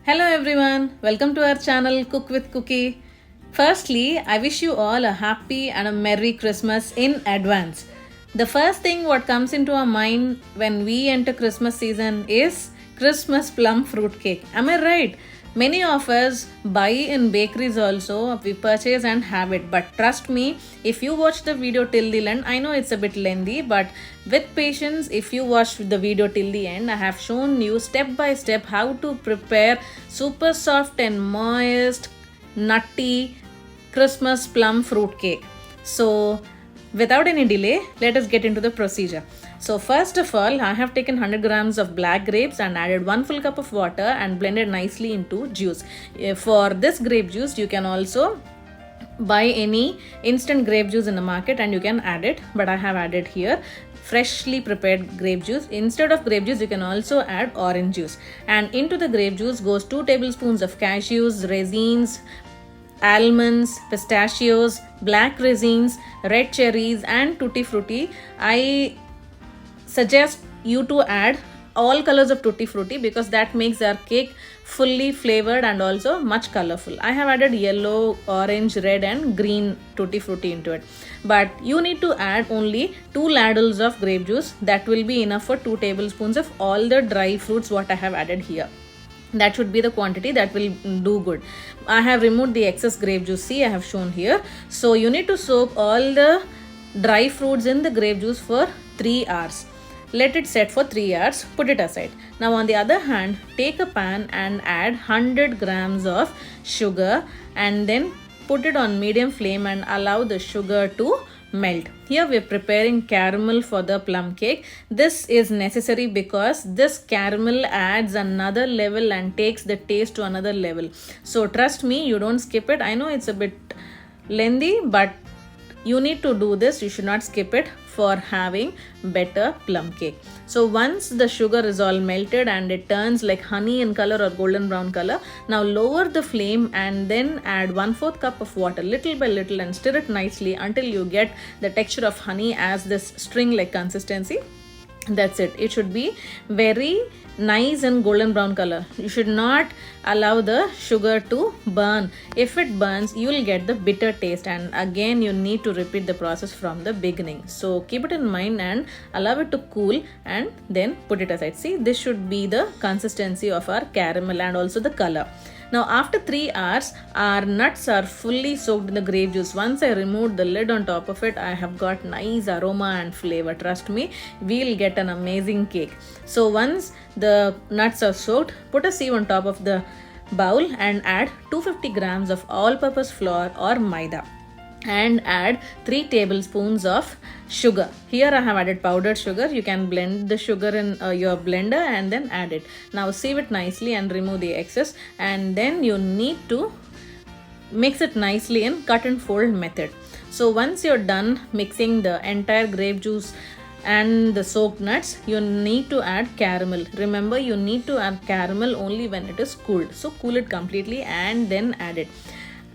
Hello everyone, welcome to our channel Cook with Cookie. Firstly, I wish you all a happy and a merry Christmas in advance. The first thing what comes into our mind when we enter Christmas season is Christmas plum fruit cake. Am I right? Many of us buy in bakeries also, we purchase and have it. But trust me, if you watch the video till the end, I know it's a bit lengthy, but with patience, if you watch the video till the end, I have shown you step by step how to prepare super soft and moist, nutty Christmas plum fruit cake. So, without any delay, let us get into the procedure. So first of all, I have taken 100 grams of black grapes and added 1 full cup of water and blended nicely into juice. For this grape juice, you can also buy any instant grape juice in the market and you can add it, but I have added here freshly prepared grape juice. Instead of grape juice, you can also add orange juice. And into the grape juice goes 2 tablespoons of cashews, raisins, almonds, pistachios, black raisins, red cherries and tutti frutti. I suggest you to add all colors of tutti frutti because that makes our cake fully flavored and also much colorful. I have added yellow, orange, red and green tutti frutti into it. But you need to add only 2 ladles of grape juice. That will be enough for 2 tablespoons of all the dry fruits what I have added here. That should be the quantity that will do good. I have removed the excess grape juice. See, I have shown here. So you need to soak all the dry fruits in the grape juice for 3 hours. Let it set for 3 hours, put it aside. Now on the other hand, take a pan and add 100 grams of sugar and then put it on medium flame and allow the sugar to melt. Here we are preparing caramel for the plum cake. This is necessary because this caramel adds another level and takes the taste to another level. So trust me, you don't skip it. I know it's a bit lengthy, but you need to do this. You should not skip it for having better plum cake. So once the sugar is all melted and it turns like honey in color or golden brown color, now lower the flame and then add 1/4 cup of water little by little and stir it nicely until you get the texture of honey as this string like consistency. That's it. It should be very nice and golden brown color. You should not allow the sugar to burn. If it burns, you will get the bitter taste, and again you need to repeat the process from the beginning. So keep it in mind and allow it to cool and then put it aside. See, this should be the consistency of our caramel and also the color. Now after 3 hours, our nuts are fully soaked in the grape juice. Once I removed the lid on top of it, I have got nice aroma and flavor. Trust me, we'll get an amazing cake. So once the nuts are soaked, put a sieve on top of the bowl and add 250 grams of all-purpose flour or maida and add 3 tablespoons of sugar. Here I have added powdered sugar. You can blend the sugar in your blender and then add it. Now sieve it nicely and remove the excess, and then you need to mix it nicely in cut and fold method. So once you're done mixing the entire grape juice and the soaked nuts, you need to add caramel. Remember, you need to add caramel only when it is cooled. So cool it completely and then add it.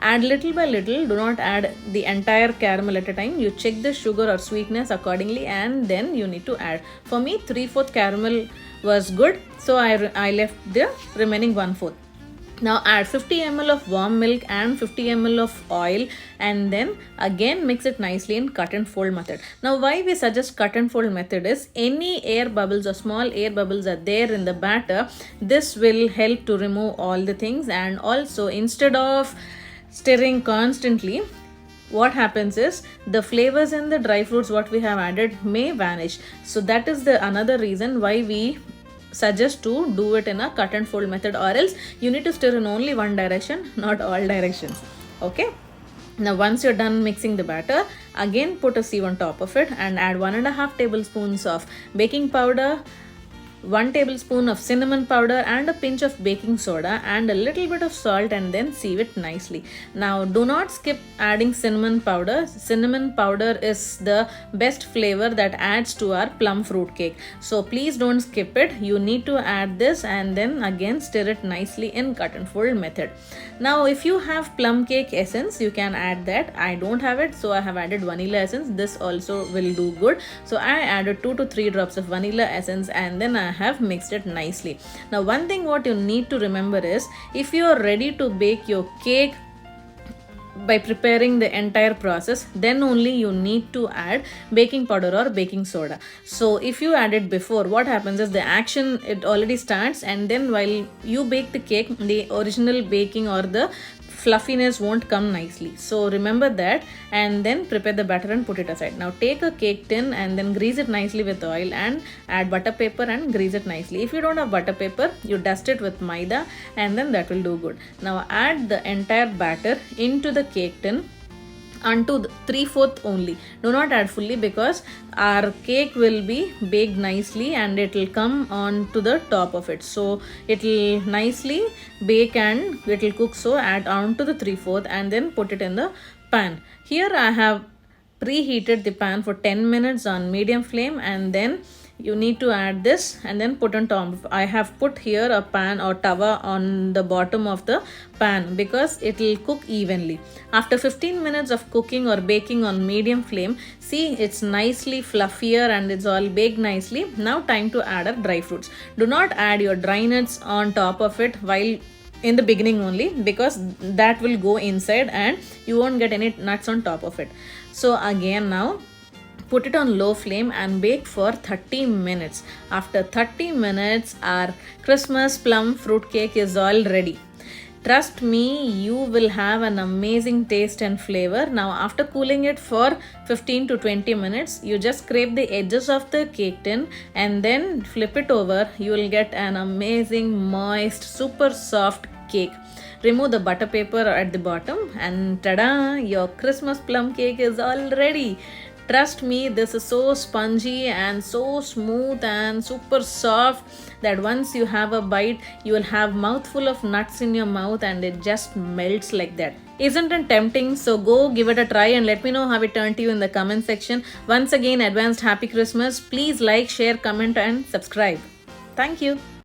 Add little by little, do not add the entire caramel at a time. You check the sugar or sweetness accordingly and then you need to add. For me, 3/4 caramel was good, so I left the remaining 1/4. Now add 50 ml of warm milk and 50 ml of oil and then again mix it nicely in cut and fold method. Now why we suggest cut and fold method is any air bubbles or small air bubbles are there in the batter, this will help to remove all the things, and also instead of stirring constantly, what happens is the flavors in the dry fruits what we have added may vanish. So that is the another reason why we suggest to do it in a cut and fold method, or else you need to stir in only one direction, not all directions. Okay. Now once you're done mixing the batter, again put a sieve on top of it and add 1.5 tablespoons of baking powder, 1 tablespoon of cinnamon powder and a pinch of baking soda and a little bit of salt, and then sieve it nicely. Now do not skip adding cinnamon powder. Cinnamon powder is the best flavor that adds to our plum fruit cake. So please don't skip it. You need to add this and then again stir it nicely in cut and fold method. Now if you have plum cake essence, you can add that. I don't have it, so I have added vanilla essence. This also will do good. So I added 2 to 3 drops of vanilla essence and then I I have mixed it nicely. Now one thing what you need to remember is, if you are ready to bake your cake by preparing the entire process, then only you need to add baking powder or baking soda. So if you add it before, what happens is the action, it already starts, and then while you bake the cake, the original baking or the fluffiness won't come nicely. So remember that, and then prepare the batter and put it aside. Now take a cake tin and then grease it nicely with oil and add butter paper and grease it nicely. If you don't have butter paper, you dust it with maida and then that will do good. Now add the entire batter into the cake tin unto 3/4 only. Do not add fully, because our cake will be baked nicely and it will come on to the top of it. So it will nicely bake and it will cook. So add on to the 3/4 and then put it in the pan. Here I have preheated the pan for 10 minutes on medium flame, and then you need to add this and then put on top. I have put here a pan or tawa on the bottom of the pan because it will cook evenly. After 15 minutes of cooking or baking on medium flame, see, it's nicely fluffier and it's all baked nicely. Now time to add our dry fruits. Do not add your dry nuts on top of it while in the beginning only, because that will go inside and you won't get any nuts on top of it. So again, now put it on low flame and bake for 30 minutes. After 30 minutes, our Christmas plum fruit cake is all ready. Trust me, you will have an amazing taste and flavor. Now after cooling it for 15 to 20 minutes, you just scrape the edges of the cake tin and then flip it over. You will get an amazing, moist, super soft cake. Remove the butter paper at the bottom and tada, your Christmas plum cake is all ready. Trust me, this is so spongy and so smooth and super soft that once you have a bite, you will have mouthful of nuts in your mouth and it just melts like that. Isn't it tempting? So go give it a try and let me know how it turned to you in the comment section. Once again, advanced happy Christmas. Please like, share, comment and subscribe. Thank you.